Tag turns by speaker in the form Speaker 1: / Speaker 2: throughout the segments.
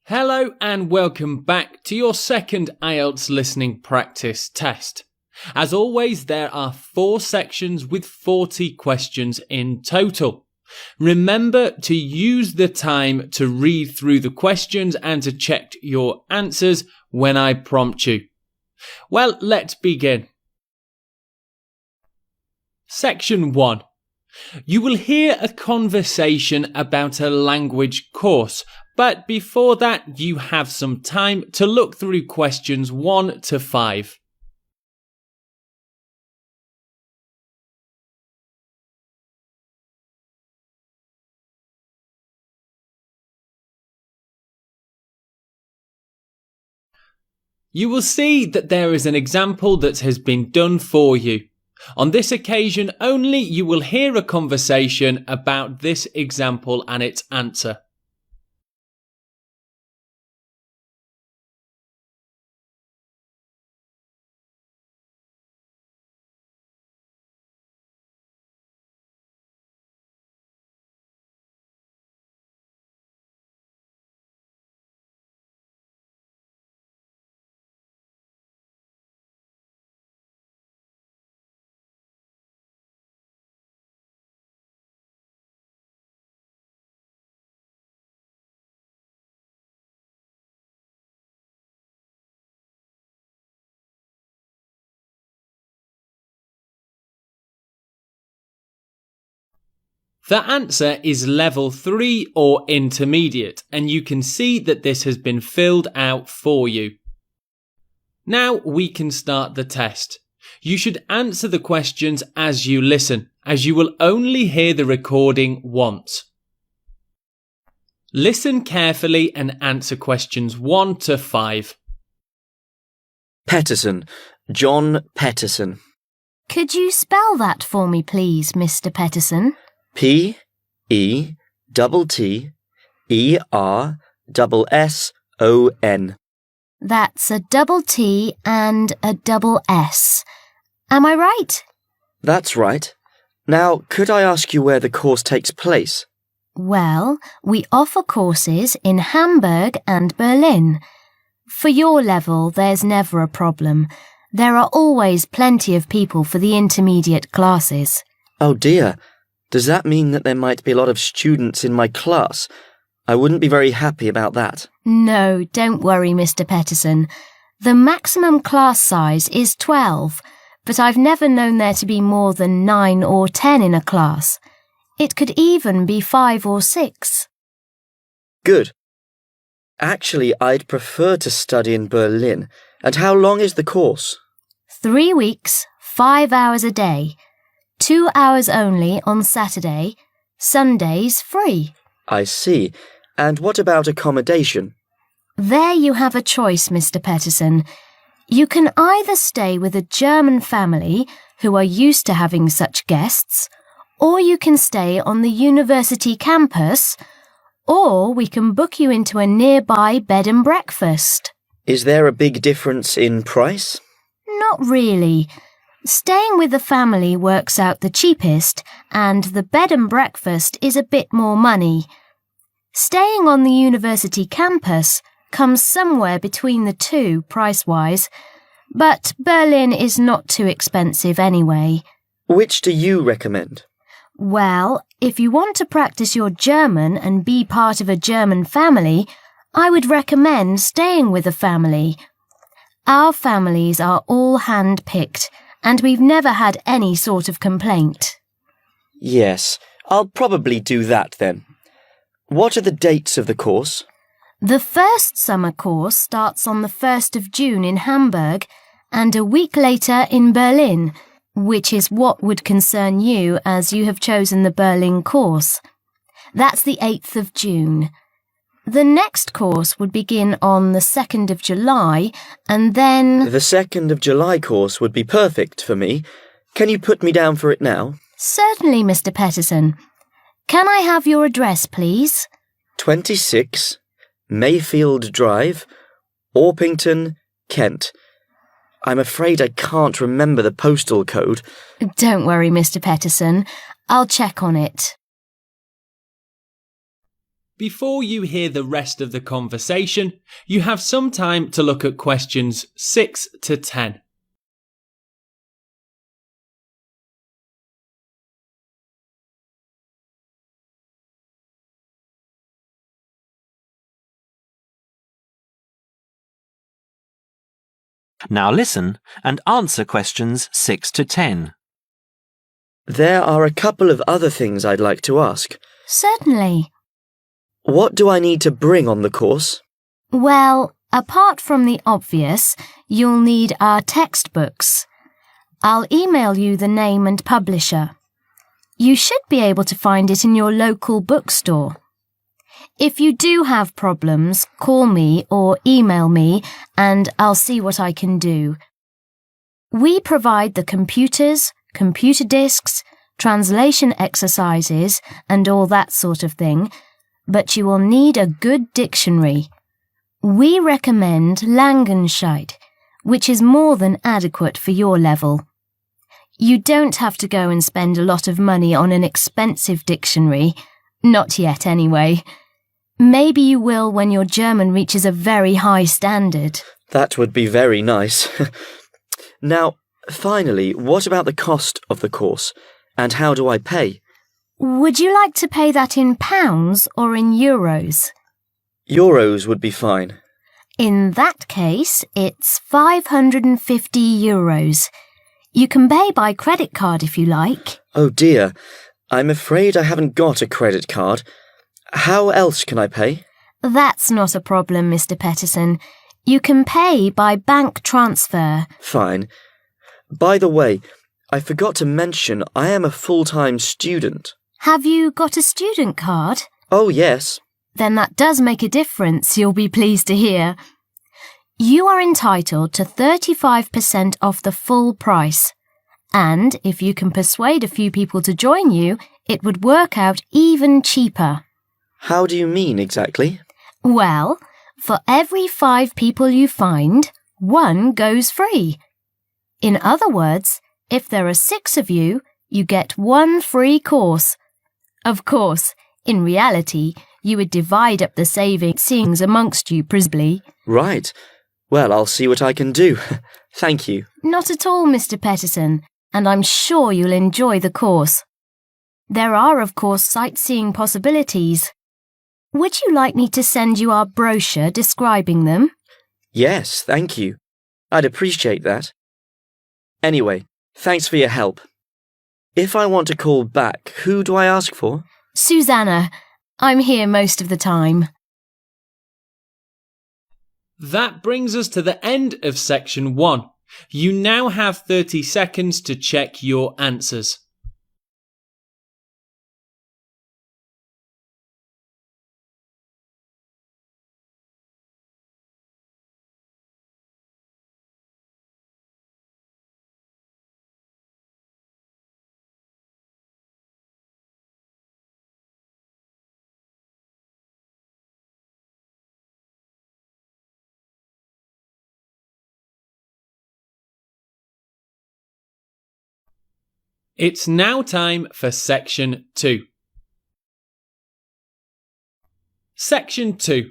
Speaker 1: Hello and welcome back to your second IELTS listening practice test. As always, there are 4 sections with 40 questions in total. Remember to use the time to read through the questions and to check your answers when I prompt you. Well, let's begin. Section 1. You will hear a conversation about a language course, but before that you have some time to look through questions 1 to 5. You will see that there is an example that has been done for you. On this occasion only, you will hear a conversation about this example and its answer. The answer is level 3 or intermediate, and you can see that this has been filled out for you. Now we can start the test. You should answer the questions as you listen, as you will only hear the recording once. Listen carefully and answer questions 1 to 5.
Speaker 2: Peterson, John Peterson.
Speaker 3: Could you spell that for me, please, Mr. Peterson?
Speaker 2: P-E-T-T-E-R-S-S-O-N.
Speaker 3: That's a double T and a double S. Am I right?
Speaker 2: That's right. Now, could I ask you where the course takes place?
Speaker 3: Well, we offer courses in Hamburg and Berlin. For your level, there's never a problem. There are always plenty of people for the intermediate classes.
Speaker 2: Oh dear. Does that mean that there might be a lot of students in my class? I wouldn't be very happy about that.
Speaker 3: No, don't worry, Mr. Peterson. The maximum class size is 12, but I've never known there to be more than 9 or 10 in a class. It could even be 5 or 6.
Speaker 2: Good. Actually, I'd prefer to study in Berlin. And how long is the course?
Speaker 3: 3 weeks, 5 hours a day. 2 hours only on Saturday, Sundays free.
Speaker 2: I see. And what about accommodation?
Speaker 3: There you have a choice, Mr. Peterson. You can either stay with a German family who are used to having such guests, or you can stay on the university campus, or we can book you into a nearby bed and breakfast.
Speaker 2: Is there a big difference in price?
Speaker 3: Not really. Staying with the family works out the cheapest, and the bed and breakfast is a bit more money. Staying on the university campus comes somewhere between the two price-wise, but Berlin is not too expensive anyway.
Speaker 2: Which do you recommend?
Speaker 3: Well, if you want to practice your German and be part of a German family, I would recommend staying with a family. Our families are all hand-picked, and we've never had any sort of complaint.
Speaker 2: Yes, I'll probably do that then. What are the dates of the course?
Speaker 3: The first summer course starts on the 1st of June in Hamburg and a week later in Berlin, which is what would concern you as you have chosen the Berlin course. That's the 8th of June. The next course would begin on the 2nd of July and then...
Speaker 2: The 2nd of July course would be perfect for me. Can you put me down for it now?
Speaker 3: Certainly, Mr. Peterson. Can I have your address, please?
Speaker 2: 26 Mayfield Drive, Orpington, Kent. I'm afraid I can't remember the postal code.
Speaker 3: Don't worry, Mr. Peterson. I'll check on it.
Speaker 1: Before you hear the rest of the conversation, you have some time to look at questions 6 to 10.
Speaker 4: Now listen and answer questions 6 to 10.
Speaker 2: There are a couple of other things I'd like to ask.
Speaker 3: Certainly.
Speaker 2: What do I need to bring on the course?
Speaker 3: Well, apart from the obvious, you'll need our textbooks. I'll email you the name and publisher. You should be able to find it in your local bookstore. If you do have problems, call me or email me and I'll see what I can do. We provide the computers, computer disks, translation exercises and all that sort of thing, but you will need a good dictionary. We recommend Langenscheidt, which is more than adequate for your level. You don't have to go and spend a lot of money on an expensive dictionary. Not yet, anyway. Maybe you will when your German reaches a very high standard.
Speaker 2: That would be very nice. Now, finally, what about the cost of the course? And how do I pay?
Speaker 3: Would you like to pay that in pounds or in euros?
Speaker 2: Euros would be fine.
Speaker 3: In that case, it's 550 euros. You can pay by credit card if you like.
Speaker 2: Oh dear, I'm afraid I haven't got a credit card. How else can I pay?
Speaker 3: That's not a problem, Mr. Peterson. You can pay by bank transfer.
Speaker 2: Fine. By the way, I forgot to mention I am a full-time student.
Speaker 3: Have you got a student card?
Speaker 2: Oh, yes.
Speaker 3: Then that does make a difference, you'll be pleased to hear. You are entitled to 35% off the full price. And if you can persuade a few people to join you, it would work out even cheaper.
Speaker 2: How do you mean exactly?
Speaker 3: Well, for every 5 people you find, 1 goes free. In other words, if there are 6 of you, you get 1 free course. Of course, in reality, you would divide up the savings amongst you, presumably.
Speaker 2: Right. Well, I'll see what I can do. Thank you.
Speaker 3: Not at all, Mr. Peterson, and I'm sure you'll enjoy the course. There are, of course, sightseeing possibilities. Would you like me to send you our brochure describing them?
Speaker 2: Yes, thank you. I'd appreciate that. Anyway, thanks for your help. If I want to call back, who do I ask for?
Speaker 3: Susanna. I'm here most of the time.
Speaker 1: That brings us to the end of section 1. You now have 30 seconds to check your answers. It's now time for section 2. Section 2.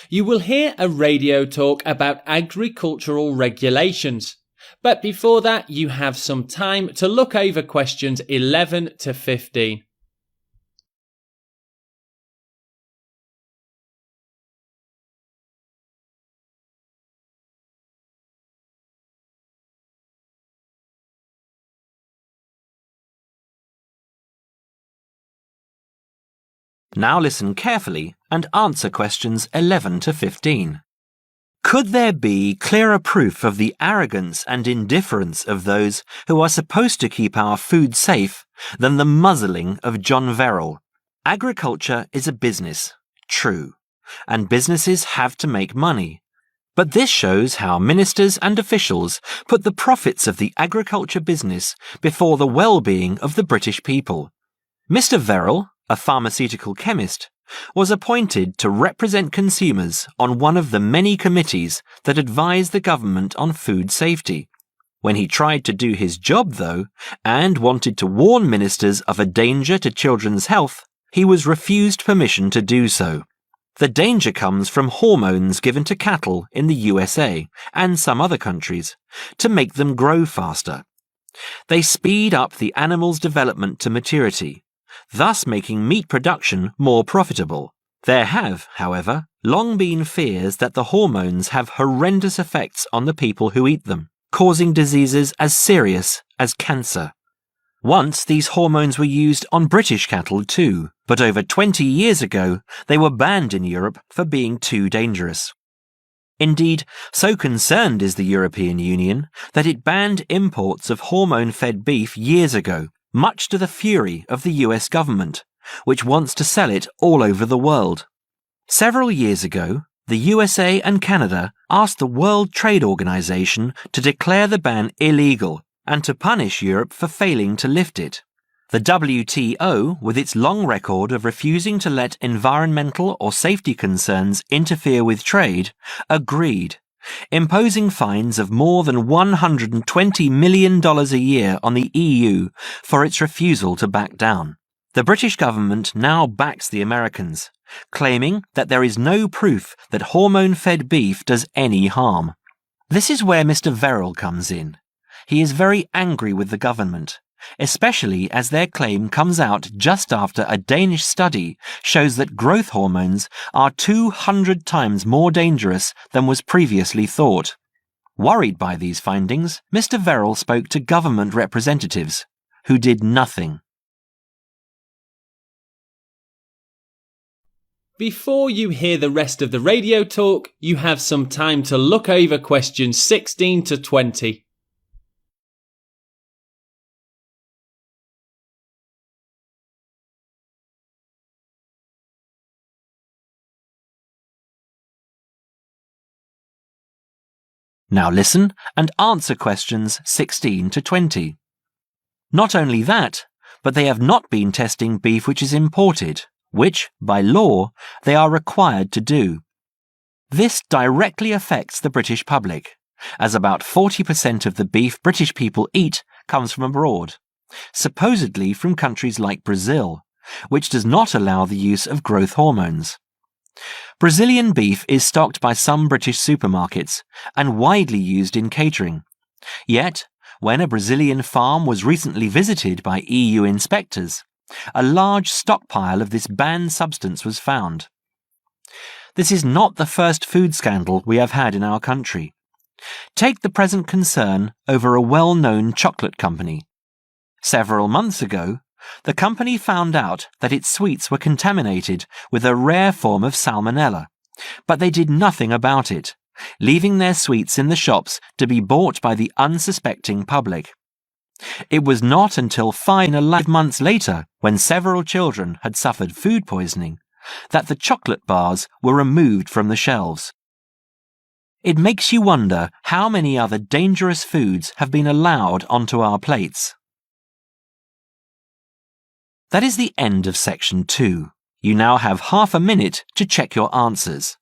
Speaker 1: You will hear a radio talk about agricultural regulations. But before that, you have some time to look over questions 11 to 15.
Speaker 4: Now listen carefully and answer questions 11 to 15. Could there be clearer proof of the arrogance and indifference of those who are supposed to keep our food safe than the muzzling of John Verrill? Agriculture is a business, true, and businesses have to make money. But this shows how ministers and officials put the profits of the agriculture business before the well-being of the British people. Mr. Verrill, a pharmaceutical chemist, was appointed to represent consumers on one of the many committees that advise the government on food safety. When he tried to do his job, though, and wanted to warn ministers of a danger to children's health, he was refused permission to do so. The danger comes from hormones given to cattle in the USA and some other countries to make them grow faster. They speed up the animal's development to maturity, thus making meat production more profitable. There have, however, long been fears that the hormones have horrendous effects on the people who eat them, causing diseases as serious as cancer. Once these hormones were used on British cattle too, but over 20 years ago they were banned in Europe for being too dangerous. Indeed, so concerned is the European Union that it banned imports of hormone-fed beef years ago, much to the fury of the US government, which wants to sell it all over the world. Several years ago, the USA and Canada asked the World Trade Organization to declare the ban illegal and to punish Europe for failing to lift it. The WTO, with its long record of refusing to let environmental or safety concerns interfere with trade, agreed, imposing fines of more than $120 million a year on the EU for its refusal to back down. The British government now backs the Americans, claiming that there is no proof that hormone-fed beef does any harm. This is where Mr. Verrill comes in. He is very angry with the government, especially as their claim comes out just after a Danish study shows that growth hormones are 200 times more dangerous than was previously thought. Worried by these findings, Mr. Verrill spoke to government representatives, who did nothing.
Speaker 1: Before you hear the rest of the radio talk, you have some time to look over questions 16 to 20.
Speaker 4: Now listen and answer questions 16 to 20. Not only that, but they have not been testing beef which is imported, which, by law, they are required to do. This directly affects the British public, as about 40% of the beef British people eat comes from abroad, supposedly from countries like Brazil, which does not allow the use of growth hormones. Brazilian beef is stocked by some British supermarkets and widely used in catering. Yet, when a Brazilian farm was recently visited by EU inspectors, a large stockpile of this banned substance was found. This is not the first food scandal we have had in our country. Take the present concern over a well-known chocolate company. Several months ago, the company found out that its sweets were contaminated with a rare form of salmonella, but they did nothing about it, leaving their sweets in the shops to be bought by the unsuspecting public. It was not until 5 months later, when several children had suffered food poisoning, that the chocolate bars were removed from the shelves. It makes you wonder how many other dangerous foods have been allowed onto our plates. That is the end of section 2. You now have half a minute to check your answers.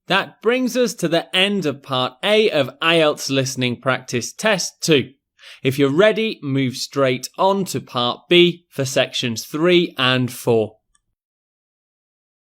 Speaker 1: That brings us to the end of part A of IELTS Listening Practice Test 2. If you're ready, move straight on to part B for sections 3 and 4.